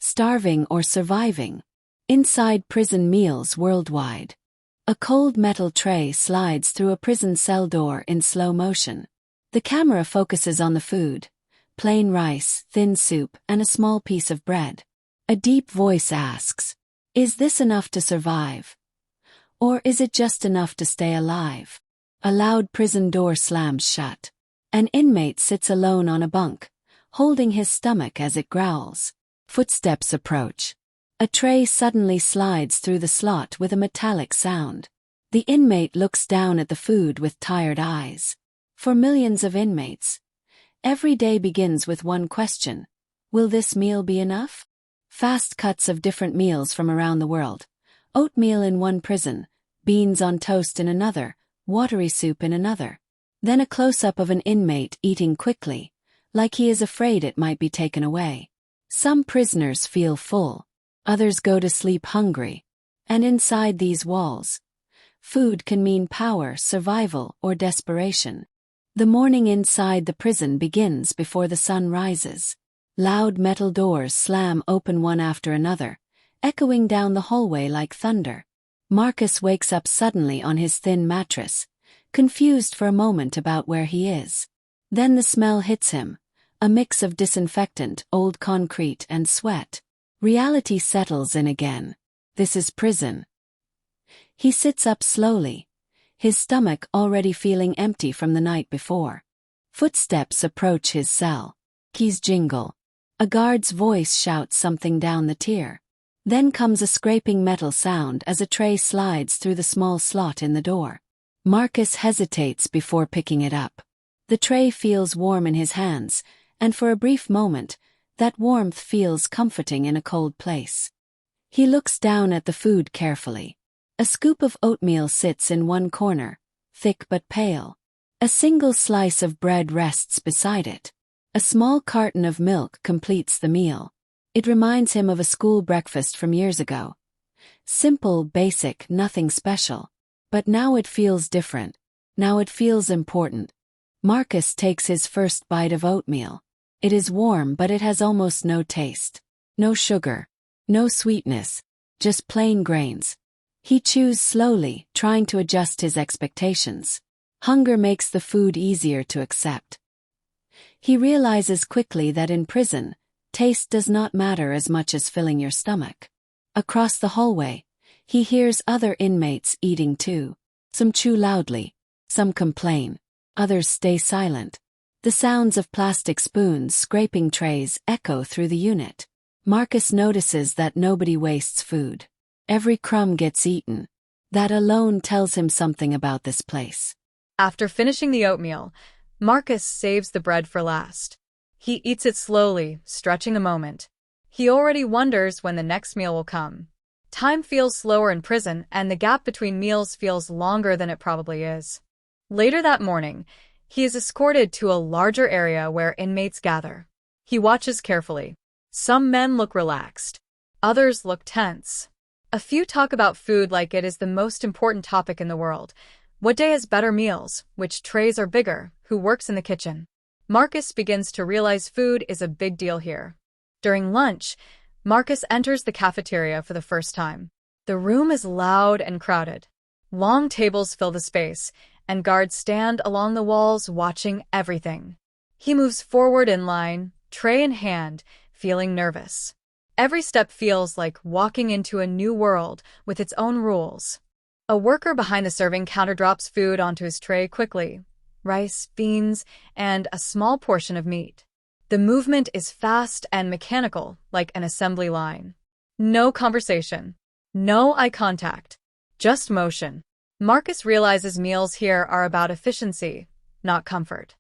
starving or surviving. Inside prison meals worldwide. A cold metal tray slides through a prison cell door in slow motion. The camera focuses on the food: plain rice, thin soup, and a small piece of bread. A deep voice asks, "Is this enough to survive? Or is it just enough to stay alive?" A loud prison door slams shut. An inmate sits alone on a bunk, holding his stomach as it growls. Footsteps approach. A tray suddenly slides through the slot with a metallic sound. The inmate looks down at the food with tired eyes. For millions of inmates, every day begins with one question: will this meal be enough? Fast cuts of different meals from around the world. Oatmeal in one prison, beans on toast in another, watery soup in another. Then a close-up of an inmate eating quickly, like he is afraid it might be taken away. Some prisoners feel full. Others go to sleep hungry. And inside these walls, food can mean power, survival, or desperation. The morning inside the prison begins before the sun rises. Loud metal doors slam open one after another, echoing down the hallway like thunder. Marcus wakes up suddenly on his thin mattress, confused for a moment about where he is. Then the smell hits him, a mix of disinfectant, old concrete, and sweat. Reality settles in again. This is prison. He sits up slowly, his stomach already feeling empty from the night before. Footsteps approach his cell. Keys jingle. A guard's voice shouts something down the tier. Then comes a scraping metal sound as a tray slides through the small slot in the door. Marcus hesitates before picking it up. The tray feels warm in his hands, and for a brief moment, that warmth feels comforting in a cold place. He looks down at the food carefully. A scoop of oatmeal sits in one corner, thick but pale. A single slice of bread rests beside it. A small carton of milk completes the meal. It reminds him of a school breakfast from years ago. Simple, basic, nothing special. But now it feels different. Now it feels important. Marcus takes his first bite of oatmeal. It is warm, but it has almost no taste. No sugar. No sweetness. Just plain grains. He chews slowly, trying to adjust his expectations. Hunger makes the food easier to accept. He realizes quickly that in prison, taste does not matter as much as filling your stomach. Across the hallway, he hears other inmates eating too. Some chew loudly. Some complain. Others stay silent. The sounds of plastic spoons scraping trays echo through the unit. Marcus notices that nobody wastes food. Every crumb gets eaten. That alone tells him something about this place. After finishing the oatmeal, Marcus saves the bread for last. He eats it slowly, stretching a moment. He already wonders when the next meal will come. Time feels slower in prison, and the gap between meals feels longer than it probably is. Later that morning, he is escorted to a larger area where inmates gather. He watches carefully. Some men look relaxed. Others look tense. A few talk about food like it is the most important topic in the world. What day has better meals? Which trays are bigger? Who works in the kitchen? Marcus begins to realize food is a big deal here. During lunch, Marcus enters the cafeteria for the first time. The room is loud and crowded. Long tables fill the space, and guards stand along the walls watching everything. He moves forward in line, tray in hand, feeling nervous. Every step feels like walking into a new world with its own rules. A worker behind the serving counter drops food onto his tray quickly: rice, beans, and a small portion of meat. The movement is fast and mechanical, like an assembly line. No conversation. No eye contact. Just motion. Marcus realizes meals here are about efficiency, not comfort.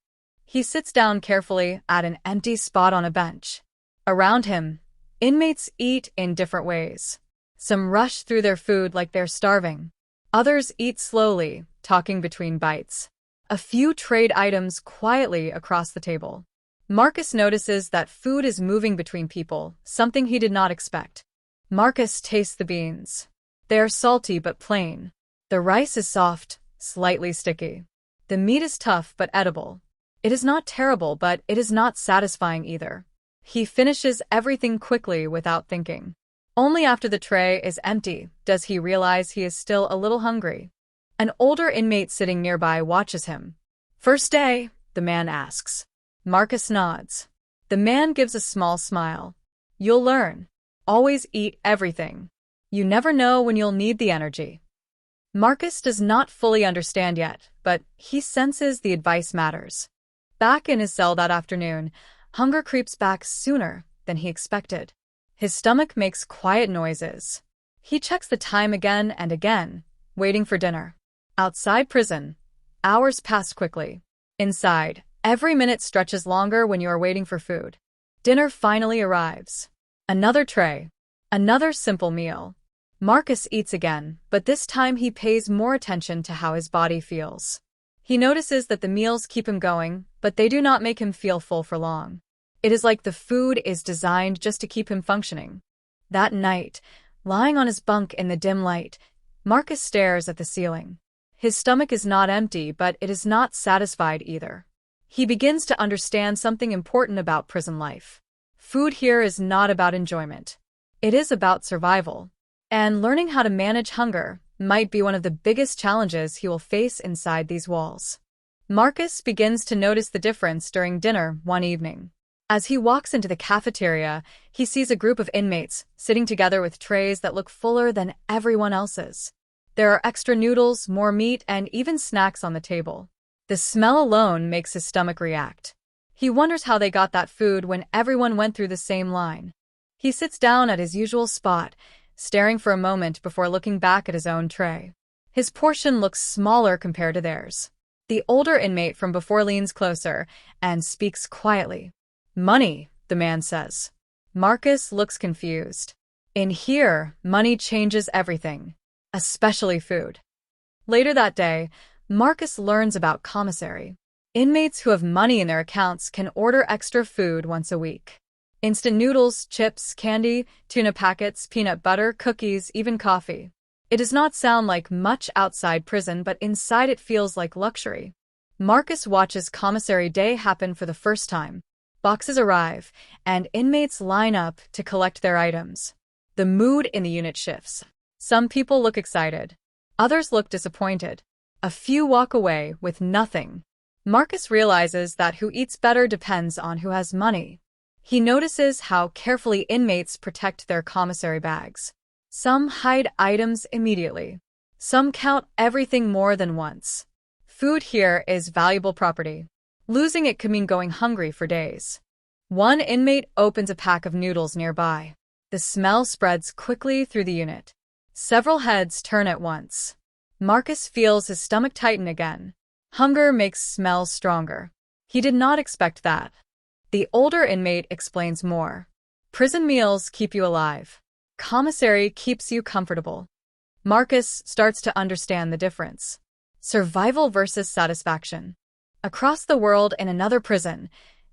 He sits down carefully at an empty spot on a bench. Around him, inmates eat in different ways. Some rush through their food like they're starving. Others eat slowly, talking between bites. A few trade items quietly across the table. Marcus notices that food is moving between people, something he did not expect. Marcus tastes the beans. They are salty but plain. The rice is soft, slightly sticky. The meat is tough but edible. It is not terrible, but it is not satisfying either. He finishes everything quickly without thinking. Only after the tray is empty does he realize he is still a little hungry. An older inmate sitting nearby watches him. "First day?" the man asks. Marcus nods. The man gives a small smile. "You'll learn. Always eat everything. You never know when you'll need the energy." Marcus does not fully understand yet, but he senses the advice matters. Back in his cell that afternoon, hunger creeps back sooner than he expected. His stomach makes quiet noises. He checks the time again and again, waiting for dinner. Outside prison, hours pass quickly. Inside, every minute stretches longer when you are waiting for food. Dinner finally arrives. Another tray. Another simple meal. Marcus eats again, but this time he pays more attention to how his body feels. He notices that the meals keep him going, but they do not make him feel full for long. It is like the food is designed just to keep him functioning. That night, lying on his bunk in the dim light, Marcus stares at the ceiling. His stomach is not empty, but it is not satisfied either. He begins to understand something important about prison life. Food here is not about enjoyment. It is about survival. And learning how to manage hunger might be one of the biggest challenges he will face inside these walls. Marcus begins to notice the difference during dinner one evening. As he walks into the cafeteria, he sees a group of inmates sitting together with trays that look fuller than everyone else's. There are extra noodles, more meat, and even snacks on the table. The smell alone makes his stomach react. He wonders how they got that food when everyone went through the same line. He sits down at his usual spot, staring for a moment before looking back at his own tray. His portion looks smaller compared to theirs. The older inmate from before leans closer and speaks quietly. "Money," the man says. Marcus looks confused. In here, money changes everything, especially food. Later that day, Marcus learns about Commissary. Inmates who have money in their accounts can order extra food once a week. Instant noodles, chips, candy, tuna packets, peanut butter, cookies, even coffee. It does not sound like much outside prison, but inside it feels like luxury. Marcus watches Commissary Day happen for the first time. Boxes arrive, and inmates line up to collect their items. The mood in the unit shifts. Some people look excited. Others look disappointed. A few walk away with nothing. Marcus realizes that who eats better depends on who has money. He notices how carefully inmates protect their commissary bags. Some hide items immediately. Some count everything more than once. Food here is valuable property. Losing it could mean going hungry for days. One inmate opens a pack of noodles nearby. The smell spreads quickly through the unit. Several heads turn at once. Marcus feels his stomach tighten again. Hunger makes smells stronger. He did not expect that. The older inmate explains more. Prison meals keep you alive. Commissary keeps you comfortable. Marcus starts to understand the difference. Survival versus satisfaction. Across the world in another prison,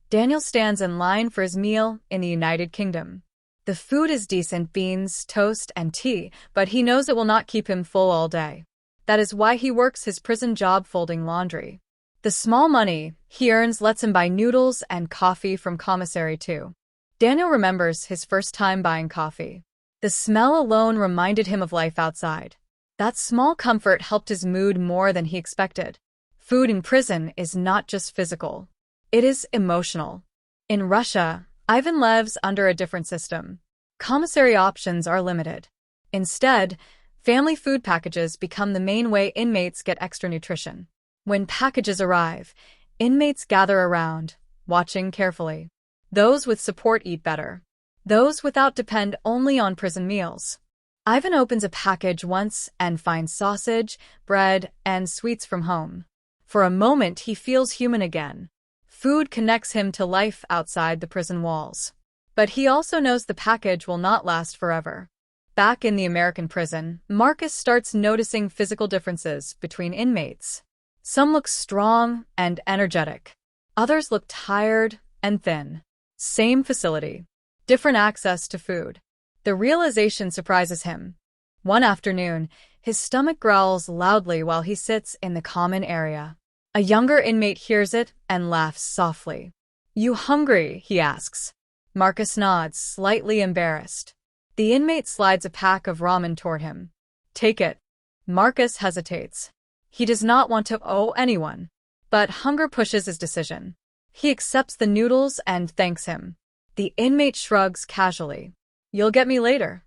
Daniel stands in line for his meal in the United Kingdom. The food is decent: beans, toast, and tea, but he knows it will not keep him full all day. That is why he works his prison job folding laundry. The small money he earns lets him buy noodles and coffee from Commissary too. Daniel remembers his first time buying coffee. The smell alone reminded him of life outside. That small comfort helped his mood more than he expected. Food in prison is not just physical. It is emotional. In Russia, Ivan lives under a different system. Commissary options are limited. Instead, family food packages become the main way inmates get extra nutrition. When packages arrive, inmates gather around, watching carefully. Those with support eat better. Those without depend only on prison meals. Ivan opens a package once and finds sausage, bread, and sweets from home. For a moment, he feels human again. Food connects him to life outside the prison walls. But he also knows the package will not last forever. Back in the American prison, Marcus starts noticing physical differences between inmates. Some look strong and energetic. Others look tired and thin. Same facility. Different access to food. The realization surprises him. One afternoon, his stomach growls loudly while he sits in the common area. A younger inmate hears it and laughs softly. "You hungry?" he asks. Marcus nods, slightly embarrassed. The inmate slides a pack of ramen toward him. Take it. Marcus hesitates. He does not want to owe anyone. But hunger pushes his decision. He accepts the noodles and thanks him. The inmate shrugs casually. You'll get me later.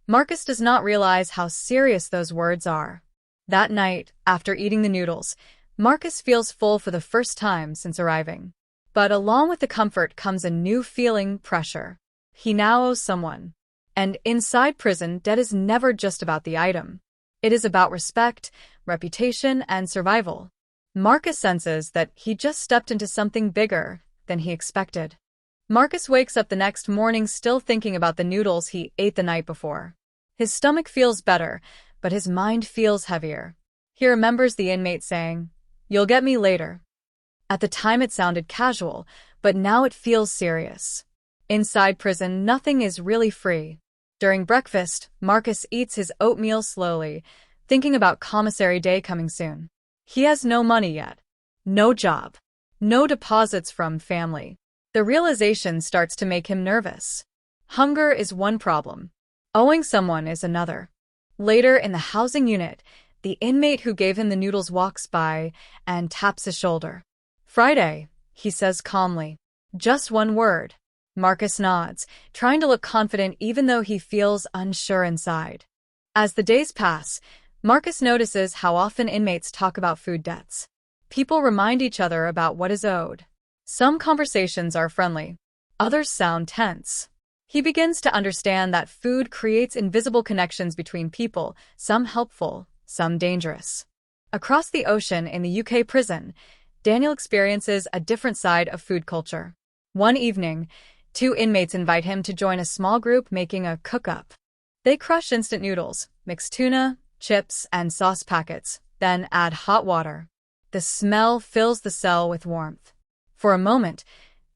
Marcus does not realize how serious those words are. That night, after eating the noodles, Marcus feels full for the first time since arriving. But along with the comfort comes a new feeling, pressure. He now owes someone. And inside prison, debt is never just about the item. It is about respect, reputation, and survival. Marcus senses that he just stepped into something bigger than he expected. Marcus wakes up the next morning still thinking about the noodles he ate the night before. His stomach feels better, but his mind feels heavier. He remembers the inmate saying, "You'll get me later." At the time it sounded casual, but now it feels serious. Inside prison, nothing is really free. During breakfast, Marcus eats his oatmeal slowly, thinking about Commissary Day coming soon. He has no money yet. No job. No deposits from family. The realization starts to make him nervous. Hunger is one problem. Owing someone is another. Later in the housing unit, the inmate who gave him the noodles walks by and taps his shoulder. "Friday," he says calmly. Just one word. Marcus nods, trying to look confident even though he feels unsure inside. As the days pass, Marcus notices how often inmates talk about food debts. People remind each other about what is owed. Some conversations are friendly. Others sound tense. He begins to understand that food creates invisible connections between people, some helpful, some dangerous. Across the ocean in the UK prison, Daniel experiences a different side of food culture. One evening, 2 inmates invite him to join a small group making a cook-up. They crush instant noodles, mix tuna, chips, and sauce packets, then add hot water. The smell fills the cell with warmth. For a moment,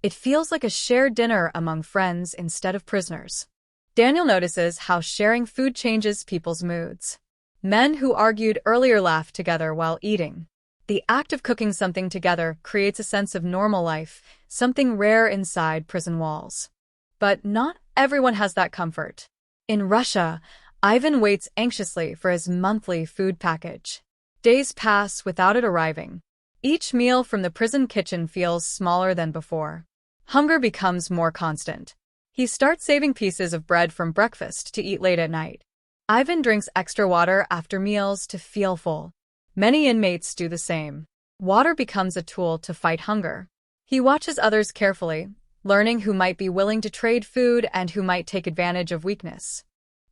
it feels like a shared dinner among friends instead of prisoners. Daniel notices how sharing food changes people's moods. Men who argued earlier laugh together while eating. The act of cooking something together creates a sense of normal life, something rare inside prison walls. But not everyone has that comfort. In Russia, Ivan waits anxiously for his monthly food package. Days pass without it arriving. Each meal from the prison kitchen feels smaller than before. Hunger becomes more constant. He starts saving pieces of bread from breakfast to eat late at night. Ivan drinks extra water after meals to feel full. Many inmates do the same. Water becomes a tool to fight hunger. He watches others carefully, learning who might be willing to trade food and who might take advantage of weakness.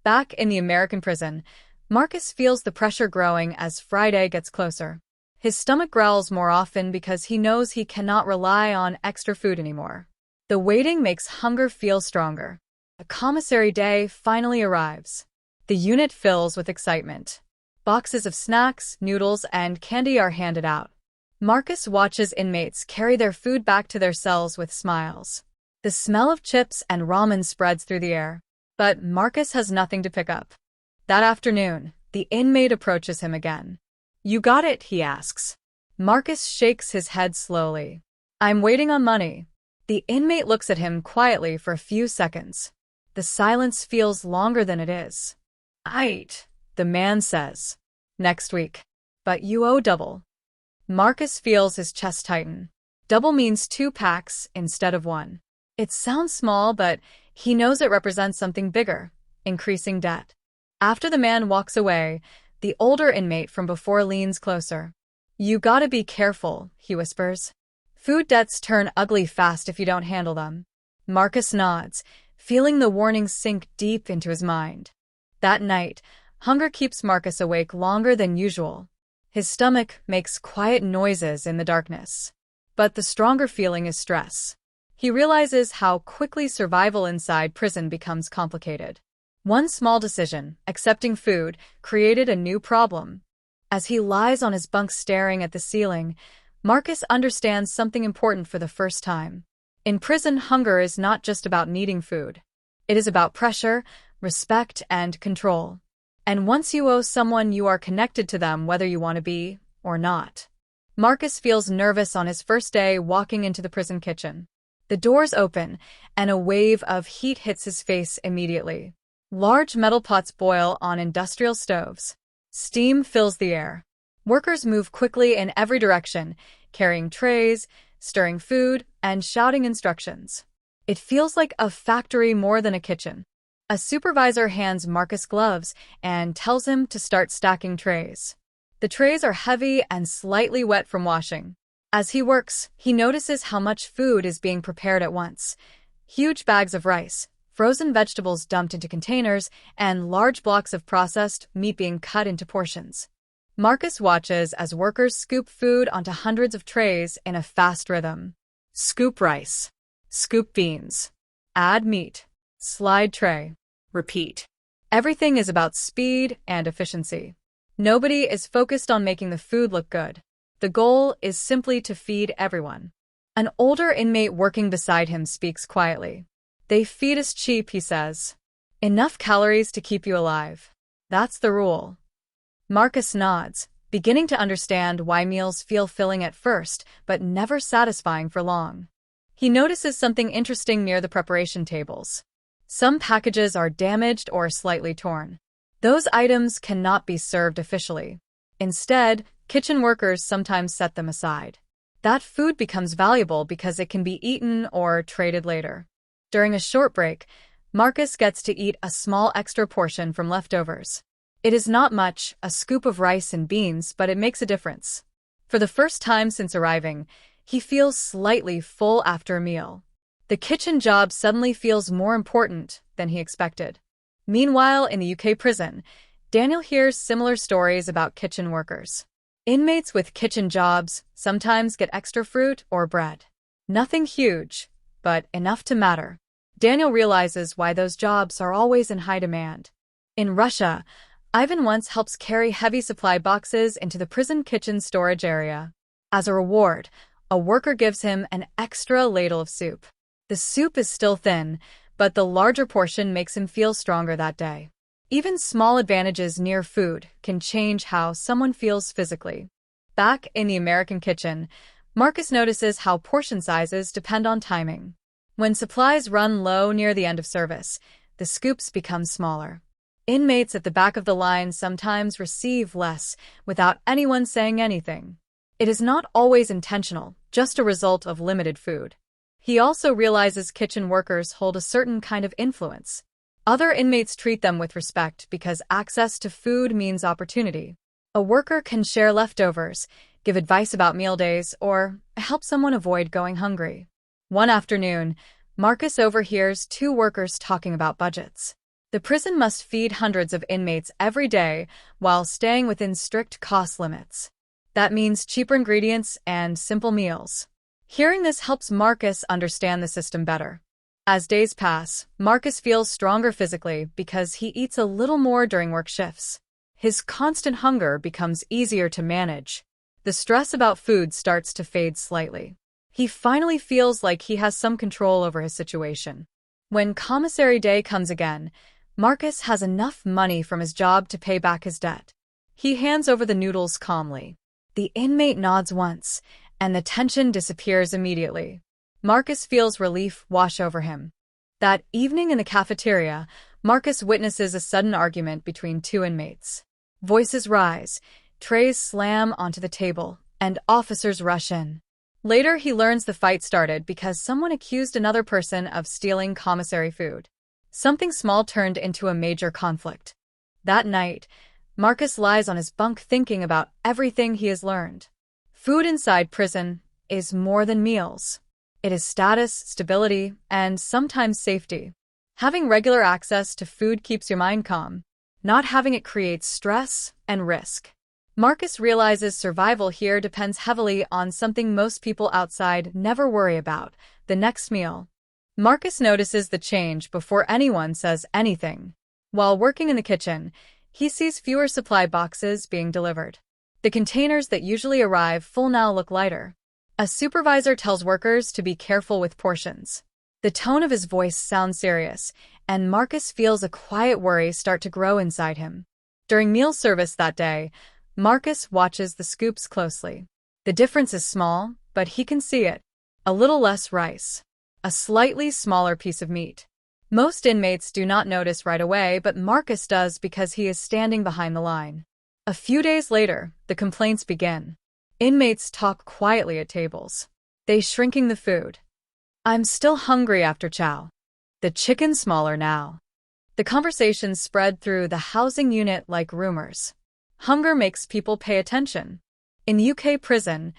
Back in the American prison, Marcus feels the pressure growing as Friday gets closer. His stomach growls more often because he knows he cannot rely on extra food anymore. The waiting makes hunger feel stronger. A commissary day finally arrives. The unit fills with excitement. Boxes of snacks, noodles, and candy are handed out. Marcus watches inmates carry their food back to their cells with smiles. The smell of chips and ramen spreads through the air. But Marcus has nothing to pick up. That afternoon, the inmate approaches him again. "You got it?" he asks. Marcus shakes his head slowly. "I'm waiting on money." The inmate looks at him quietly for a few seconds. The silence feels longer than it is. "Aight," the man says. "Next week. But you owe double." Marcus feels his chest tighten. Double means 2 packs instead of 1. It sounds small, but he knows it represents something bigger, increasing debt. After the man walks away, the older inmate from before leans closer. "You gotta be careful," he whispers. "Food debts turn ugly fast if you don't handle them." Marcus nods, feeling the warning sink deep into his mind. That night, hunger keeps Marcus awake longer than usual. His stomach makes quiet noises in the darkness. But the stronger feeling is stress. He realizes how quickly survival inside prison becomes complicated. One small decision, accepting food, created a new problem. As he lies on his bunk staring at the ceiling, Marcus understands something important for the first time. In prison, hunger is not just about needing food. It is about pressure, respect, and control. And once you owe someone, you are connected to them whether you want to be or not. Marcus feels nervous on his first day walking into the prison kitchen. The doors open, and a wave of heat hits his face immediately. Large metal pots boil on industrial stoves. Steam fills the air. Workers move quickly in every direction, carrying trays, stirring food, and shouting instructions. It feels like a factory more than a kitchen. A supervisor hands Marcus gloves and tells him to start stacking trays. The trays are heavy and slightly wet from washing. As he works, he notices how much food is being prepared at once. Huge bags of rice, frozen vegetables dumped into containers, and large blocks of processed meat being cut into portions. Marcus watches as workers scoop food onto hundreds of trays in a fast rhythm. Scoop rice. Scoop beans. Add meat. Slide tray. Repeat. Everything is about speed and efficiency. Nobody is focused on making the food look good. The goal is simply to feed everyone. An older inmate working beside him speaks quietly. "They feed us cheap," he says. "Enough calories to keep you alive. That's the rule." Marcus nods, beginning to understand why meals feel filling at first, but never satisfying for long. He notices something interesting near the preparation tables. Some packages are damaged or slightly torn. Those items cannot be served officially. Instead, kitchen workers sometimes set them aside. That food becomes valuable because it can be eaten or traded later. During a short break, Marcus gets to eat a small extra portion from leftovers. It is not much, a scoop of rice and beans, but it makes a difference. For the first time since arriving, he feels slightly full after a meal. The kitchen job suddenly feels more important than he expected. Meanwhile, in the UK prison, Daniel hears similar stories about kitchen workers. Inmates with kitchen jobs sometimes get extra fruit or bread. Nothing huge, but enough to matter. Daniel realizes why those jobs are always in high demand. In Russia, Ivan once helps carry heavy supply boxes into the prison kitchen storage area. As a reward, a worker gives him an extra ladle of soup. The soup is still thin, but the larger portion makes him feel stronger that day. Even small advantages near food can change how someone feels physically. Back in the American kitchen, Marcus notices how portion sizes depend on timing. When supplies run low near the end of service, the scoops become smaller. Inmates at the back of the line sometimes receive less without anyone saying anything. It is not always intentional, just a result of limited food. He also realizes kitchen workers hold a certain kind of influence. Other inmates treat them with respect because access to food means opportunity. A worker can share leftovers, give advice about meal days, or help someone avoid going hungry. One afternoon, Marcus overhears two workers talking about budgets. The prison must feed hundreds of inmates every day while staying within strict cost limits. That means cheaper ingredients and simple meals. Hearing this helps Marcus understand the system better. As days pass, Marcus feels stronger physically because he eats a little more during work shifts. His constant hunger becomes easier to manage. The stress about food starts to fade slightly. He finally feels like he has some control over his situation. When commissary day comes again, Marcus has enough money from his job to pay back his debt. He hands over the noodles calmly. The inmate nods once, and the tension disappears immediately. Marcus feels relief wash over him. That evening in the cafeteria, Marcus witnesses a sudden argument between two inmates. Voices rise, trays slam onto the table, and officers rush in. Later, he learns the fight started because someone accused another person of stealing commissary food. Something small turned into a major conflict. That night, Marcus lies on his bunk thinking about everything he has learned. Food inside prison is more than meals. It is status, stability, and sometimes safety. Having regular access to food keeps your mind calm. Not having it creates stress and risk. Marcus realizes survival here depends heavily on something most people outside never worry about: the next meal. Marcus notices the change before anyone says anything. While working in the kitchen, he sees fewer supply boxes being delivered. The containers that usually arrive full now look lighter. A supervisor tells workers to be careful with portions. The tone of his voice sounds serious, and Marcus feels a quiet worry start to grow inside him. During meal service that day, Marcus watches the scoops closely. The difference is small, but he can see it. A little less rice. a slightly smaller piece of meat. Most inmates do not notice right away, but Marcus does because he is standing behind the line. A few days later, the complaints begin. Inmates talk quietly at tables. They shrinking the food. I'm still hungry after chow. The chicken's smaller now. The conversations spread through the housing unit like rumors. Hunger makes people pay attention. In the UK prison,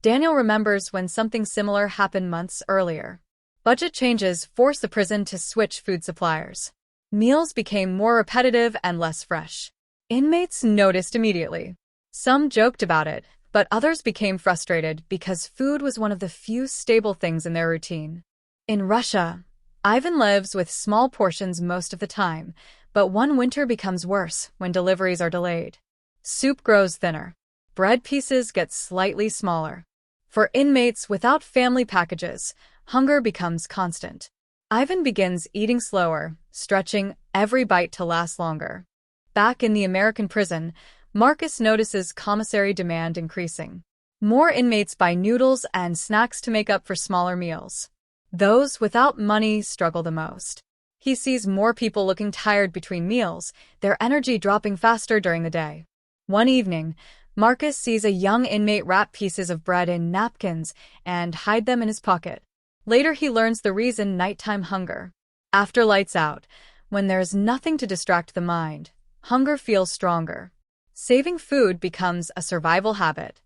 Daniel remembers when something similar happened months earlier. Budget changes forced the prison to switch food suppliers. Meals became more repetitive and less fresh. Inmates noticed immediately. Some joked about it, but others became frustrated because food was one of the few stable things in their routine. In Russia, Ivan lives with small portions most of the time, but one winter becomes worse when deliveries are delayed. Soup grows thinner. Bread pieces get slightly smaller. For inmates without family packages, hunger becomes constant. Ivan begins eating slower, stretching every bite to last longer. Back in the American prison, Marcus notices commissary demand increasing. More inmates buy noodles and snacks to make up for smaller meals. Those without money struggle the most. He sees more people looking tired between meals, their energy dropping faster during the day. One evening, Marcus sees a young inmate wrap pieces of bread in napkins and hide them in his pocket. Later he learns the reason: nighttime hunger. After lights out, when there is nothing to distract the mind, hunger feels stronger. Saving food becomes a survival habit.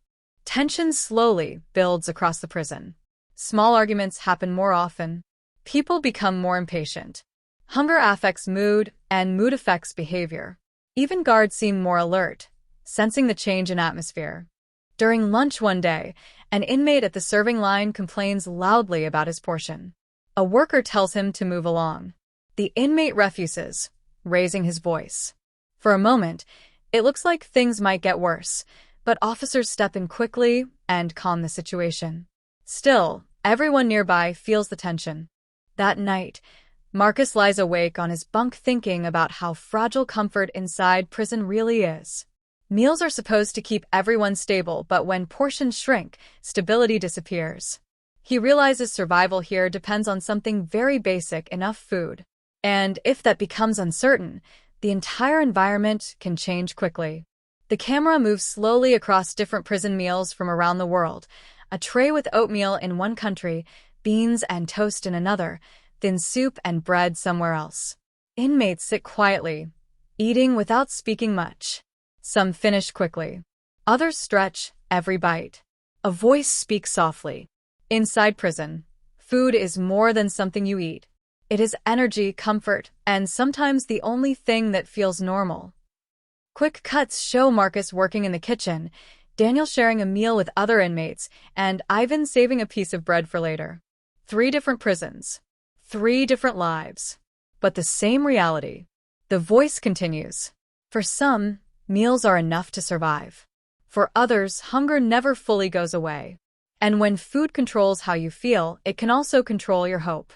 Tension slowly builds across the prison. Small arguments happen more often. People become more impatient. Hunger affects mood, and mood affects behavior. Even guards seem more alert, sensing the change in atmosphere. During lunch one day, an inmate at the serving line complains loudly about his portion. A worker tells him to move along. The inmate refuses, raising his voice. For a moment, it looks like things might get worse, but officers step in quickly and calm the situation. Still, everyone nearby feels the tension. That night, Marcus lies awake on his bunk thinking about how fragile comfort inside prison really is. Meals are supposed to keep everyone stable, but when portions shrink, stability disappears. He realizes survival here depends on something very basic: enough food. And if that becomes uncertain, the entire environment can change quickly. The camera moves slowly across different prison meals from around the world. A tray with oatmeal in one country, beans and toast in another, thin soup and bread somewhere else. Inmates sit quietly, eating without speaking much. Some finish quickly. Others stretch every bite. A voice speaks softly. Inside prison, food is more than something you eat. It is energy, comfort, and sometimes the only thing that feels normal. Quick cuts show Marcus working in the kitchen, Daniel sharing a meal with other inmates, and Ivan saving a piece of bread for later. 3 different prisons. 3 different lives. But the same reality. The voice continues. For some, meals are enough to survive. For others, hunger never fully goes away. And when food controls how you feel, it can also control your hope.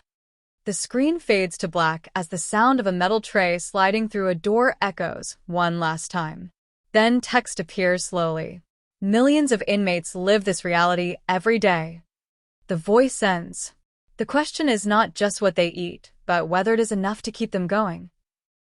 The screen fades to black as the sound of a metal tray sliding through a door echoes one last time. Then text appears slowly. Millions of inmates live this reality every day. The voice ends. The question is not just what they eat, but whether it is enough to keep them going.